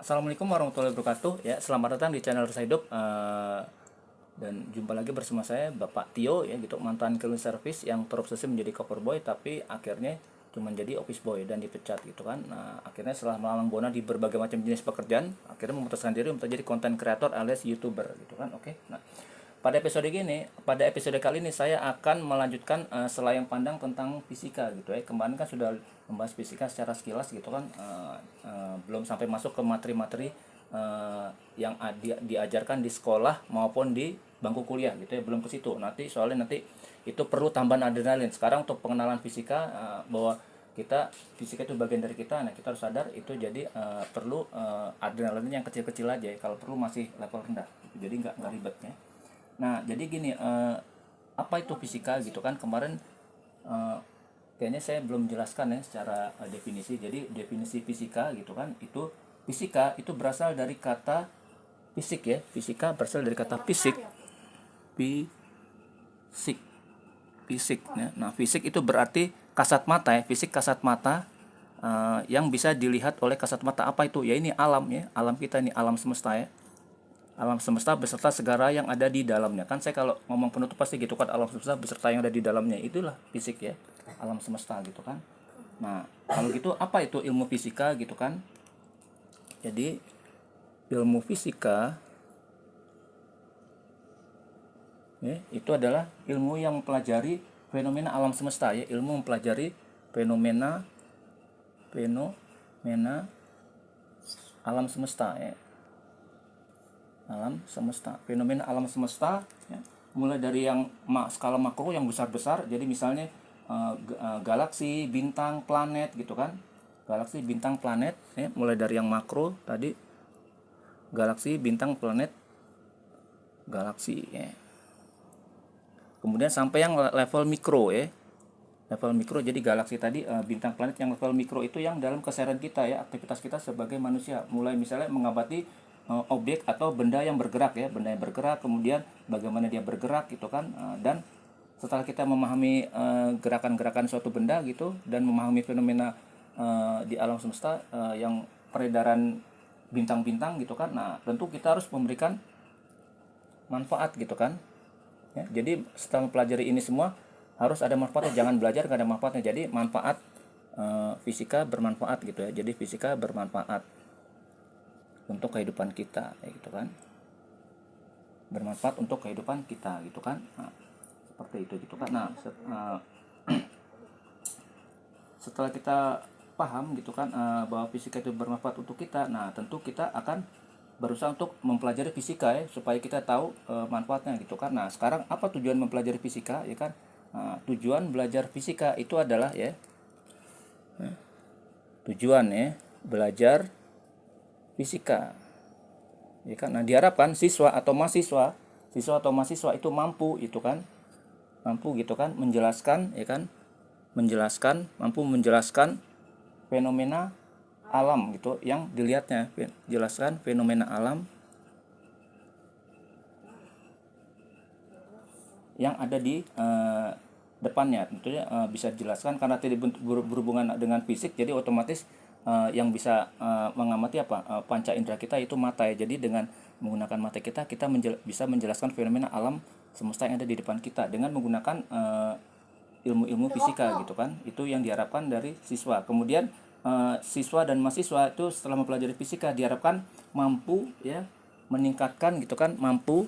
Assalamualaikum warahmatullahi wabarakatuh. Ya, selamat datang di channel Rasa Hidup. Dan jumpa lagi bersama saya Bapak Tio ya gitu, mantan cleaning service yang terobsesi menjadi cover boy tapi akhirnya cuma jadi office boy dan dipecat gitu kan. Nah, akhirnya setelah melalang buana di berbagai macam jenis pekerjaan, akhirnya memutuskan diri untuk jadi content creator alias YouTuber gitu kan. Oke. Nah, pada episode kali ini saya akan melanjutkan selayang pandang tentang fisika gitu ya. Kemarin kan sudah membahas fisika secara sekilas gitu kan, belum sampai masuk ke materi-materi yang diajarkan di sekolah maupun di bangku kuliah gitu ya, belum ke situ. Nanti itu perlu tambahan adrenalin. Sekarang untuk pengenalan fisika, bahwa fisika itu bagian dari kita. Nah, kita harus sadar itu, jadi perlu adrenalin yang kecil-kecil aja ya. Kalau perlu masih level rendah. Jadi nggak ribet ya. Nah, jadi gini, apa itu fisika gitu kan? Kemarin kayaknya saya belum jelaskan ya secara definisi. Jadi definisi fisika gitu kan, itu fisika itu berasal dari kata fisik ya. Fisika berasal dari kata fisik. Fisik. Fisik ya. Nah, fisik itu berarti kasat mata ya. Fisik kasat mata, yang bisa dilihat oleh kasat mata. Apa itu? Ya ini alam ya. Alam kita ini, alam semesta ya. Alam semesta beserta segala yang ada di dalamnya. Kan saya kalau ngomong penutup pasti gitu kan, alam semesta beserta yang ada di dalamnya. Itulah fisik ya, alam semesta gitu kan. Nah, kalau gitu apa itu ilmu fisika gitu kan? Jadi ilmu fisika ya, itu adalah ilmu yang mempelajari fenomena alam semesta ya. Ilmu mempelajari fenomena fenomena alam semesta ya. Alam semesta, fenomena alam semesta ya, mulai dari yang skala makro yang besar-besar. Jadi misalnya galaksi, bintang, planet gitu kan. Galaksi, bintang, planet ya, mulai dari yang makro tadi, galaksi, bintang, planet, galaksi ya. Kemudian sampai yang level mikro ya. Level mikro, jadi galaksi tadi, bintang, planet. Yang level mikro itu yang dalam keseharian kita ya, aktivitas kita sebagai manusia. Mulai misalnya mengamati objek atau benda yang bergerak ya, benda yang bergerak, kemudian bagaimana dia bergerak gitu kan. Dan setelah kita memahami gerakan-gerakan suatu benda gitu, dan memahami fenomena di alam semesta, yang peredaran bintang-bintang gitu kan. Nah, tentu kita harus memberikan manfaat gitu kan ya. Jadi setelah mempelajari ini semua harus ada manfaatnya, jangan belajar gak ada manfaatnya. Jadi manfaat, fisika bermanfaat gitu ya. Jadi fisika bermanfaat untuk kehidupan kita ya gitu kan, bermanfaat untuk kehidupan kita gitu kan. Nah, seperti itu gitu kan. Nah, setelah kita paham gitu kan, bahwa fisika itu bermanfaat untuk kita, nah tentu kita akan berusaha untuk mempelajari fisika ya, supaya kita tahu manfaatnya gitu kan. Nah, sekarang apa tujuan mempelajari fisika ya kan? Nah, tujuan belajar fisika itu adalah ya, tujuan ya belajar fisika ya kan. Nah, diharapkan siswa atau mahasiswa itu mampu gitu kan, menjelaskan ya kan, mampu menjelaskan fenomena alam gitu yang dilihatnya, jelaskan fenomena alam yang ada di depannya. Tentunya bisa dijelaskan karena tidak berhubungan dengan fisik, jadi otomatis yang bisa mengamati panca indera kita itu mata ya. Jadi dengan menggunakan mata kita bisa menjelaskan fenomena alam semesta yang ada di depan kita dengan menggunakan ilmu-ilmu fisika gitu kan. Itu yang diharapkan dari siswa. Kemudian siswa dan mahasiswa itu setelah mempelajari fisika diharapkan mampu ya meningkatkan gitu kan, mampu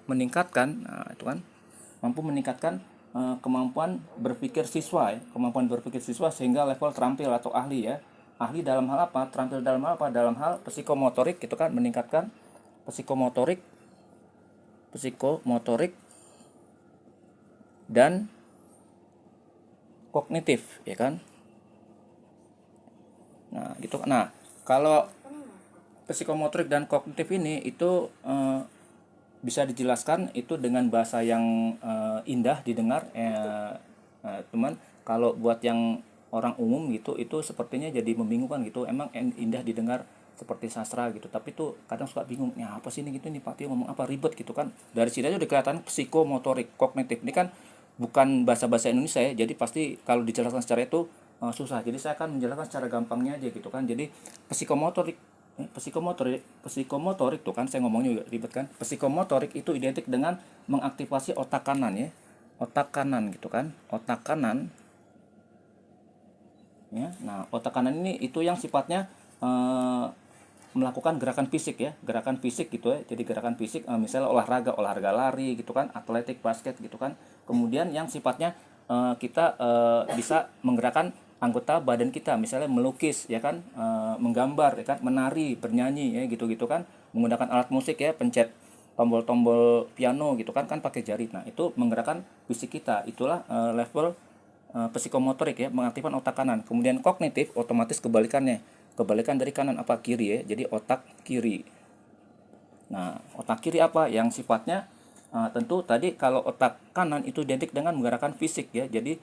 meningkatkan kemampuan berpikir siswa ya, sehingga level terampil atau ahli ya. Ahli dalam hal apa? Terampil dalam hal apa? Dalam hal psikomotorik gitu kan, meningkatkan psikomotorik dan kognitif ya kan. Nah, gitu. Nah, kalau psikomotorik dan kognitif ini itu bisa dijelaskan itu dengan bahasa yang indah didengar, teman. Kalau buat yang orang umum gitu, itu sepertinya jadi membingungkan gitu. Emang indah didengar seperti sastra gitu, tapi tuh kadang suka bingung, ya apa sih ini gitu nih, Pak Tio ngomong apa, ribet gitu kan. Dari sini aja udah kelihatan psikomotorik, kognitif ini kan bukan bahasa-bahasa Indonesia ya, jadi pasti kalau dijelaskan secara itu susah. Jadi saya akan menjelaskan secara gampangnya aja gitu kan. Jadi psikomotorik Psikomotorik tuh kan saya ngomongnya juga ribet kan. Psikomotorik itu identik dengan mengaktifasi otak kanan ya. Otak kanan gitu kan. Otak kanan ya. Nah, otak kanan ini itu yang sifatnya melakukan gerakan fisik ya, gerakan fisik gitu ya. Jadi gerakan fisik misalnya olahraga lari gitu kan, atletik, basket gitu kan. Kemudian yang sifatnya kita bisa menggerakkan anggota badan kita, misalnya melukis ya kan, menggambar ya kan, menari, bernyanyi ya gitu-gitu kan, menggunakan alat musik ya, pencet tombol-tombol piano gitu kan pakai jari. Nah, itu menggerakkan fisik kita. Itulah level psikomotorik ya, mengaktifkan otak kanan. Kemudian kognitif otomatis kebalikannya. Kebalikan dari kanan apa? Kiri ya. Jadi otak kiri. Nah, otak kiri apa? Yang sifatnya tentu tadi kalau otak kanan itu identik dengan menggerakkan fisik ya. Jadi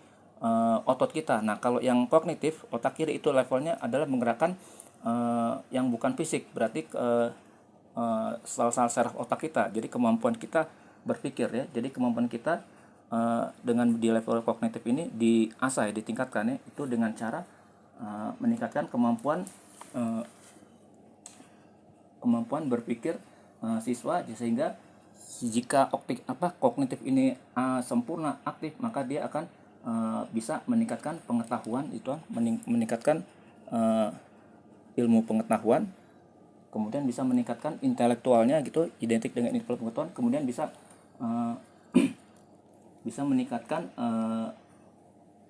otot kita. Nah, kalau yang kognitif, otak kiri itu levelnya adalah menggerakkan yang bukan fisik, berarti sel-sel saraf otak kita. Jadi kemampuan kita berpikir ya. Jadi kemampuan kita dengan di level kognitif ini diasah ya, ditingkatkan ya. Itu dengan cara meningkatkan kemampuan berpikir siswa, sehingga jika kognitif ini sempurna aktif, maka dia akan bisa meningkatkan pengetahuan itu, meningkatkan ilmu pengetahuan, kemudian bisa meningkatkan intelektualnya gitu, identik dengan ilmu pengetahuan, kemudian bisa bisa meningkatkan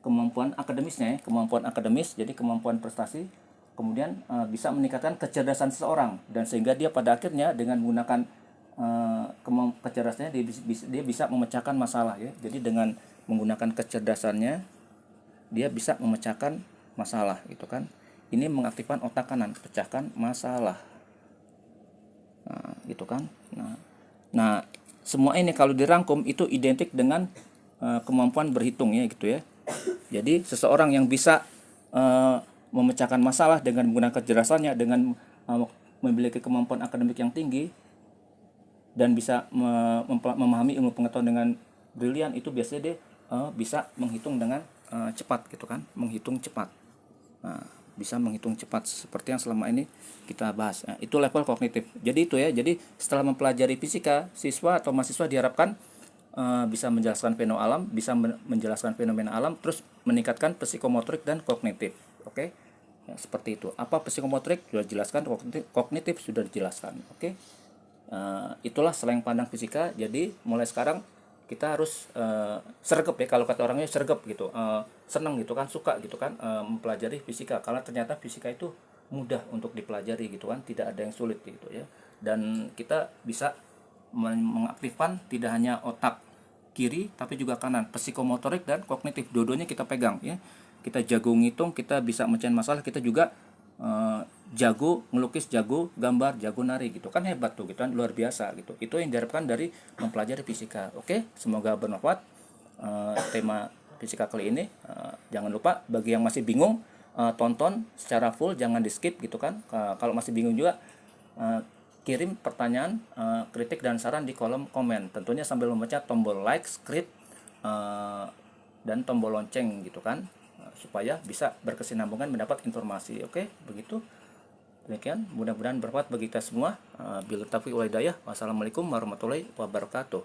kemampuan akademisnya ya, kemampuan akademis, jadi kemampuan prestasi, kemudian bisa meningkatkan kecerdasan seseorang, dan sehingga dia pada akhirnya dengan menggunakan kecerdasannya dia bisa memecahkan masalah ya. Jadi dengan menggunakan kecerdasannya dia bisa memecahkan masalah gitu kan. Ini mengaktifkan otak kanan, pecahkan masalah. Nah, gitu kan. Nah, semua ini kalau dirangkum itu identik dengan kemampuan berhitung ya gitu ya. Jadi seseorang yang bisa memecahkan masalah dengan menggunakan kecerdasannya, dengan memiliki kemampuan akademik yang tinggi dan bisa memahami ilmu pengetahuan dengan brilian, itu biasanya dia bisa menghitung dengan cepat gitu kan, menghitung cepat. Nah, bisa menghitung cepat seperti yang selama ini kita bahas. Nah, itu level kognitif. Jadi itu ya. Jadi setelah mempelajari fisika, siswa atau mahasiswa diharapkan bisa menjelaskan fenomena alam, bisa menjelaskan fenomena alam, terus meningkatkan psikomotorik dan kognitif. Oke, ya, seperti itu. Apa psikomotorik sudah dijelaskan, kognitif sudah dijelaskan. Oke, itulah selain pandang fisika. Jadi mulai sekarang kita harus sergap ya, kalau kata orangnya sergap gitu, senang gitu kan, suka gitu kan mempelajari fisika, karena ternyata fisika itu mudah untuk dipelajari gitu kan, tidak ada yang sulit gitu ya. Dan kita bisa mengaktifkan tidak hanya otak kiri tapi juga kanan, psikomotorik dan kognitif, dua-duanya kita pegang ya. Kita jago ngitung, kita bisa mecahin masalah, kita juga jago ngelukis, jago gambar, jago nari gitu kan, hebat tuh gitu kan, luar biasa gitu. Itu yang diharapkan dari mempelajari fisika. Oke, semoga bermanfaat tema fisika kali ini. Jangan lupa bagi yang masih bingung, tonton secara full, jangan di skip gitu kan. Kalau masih bingung juga kirim pertanyaan, kritik dan saran di kolom komen, tentunya sambil membaca tombol like, subscribe, dan tombol lonceng gitu kan, supaya bisa berkesinambungan mendapat informasi. Oke, begitu. Demikian, mudah-mudahan bermanfaat bagi kita semua. Bila taufiq wal hidayah. Wassalamualaikum warahmatullahi wabarakatuh.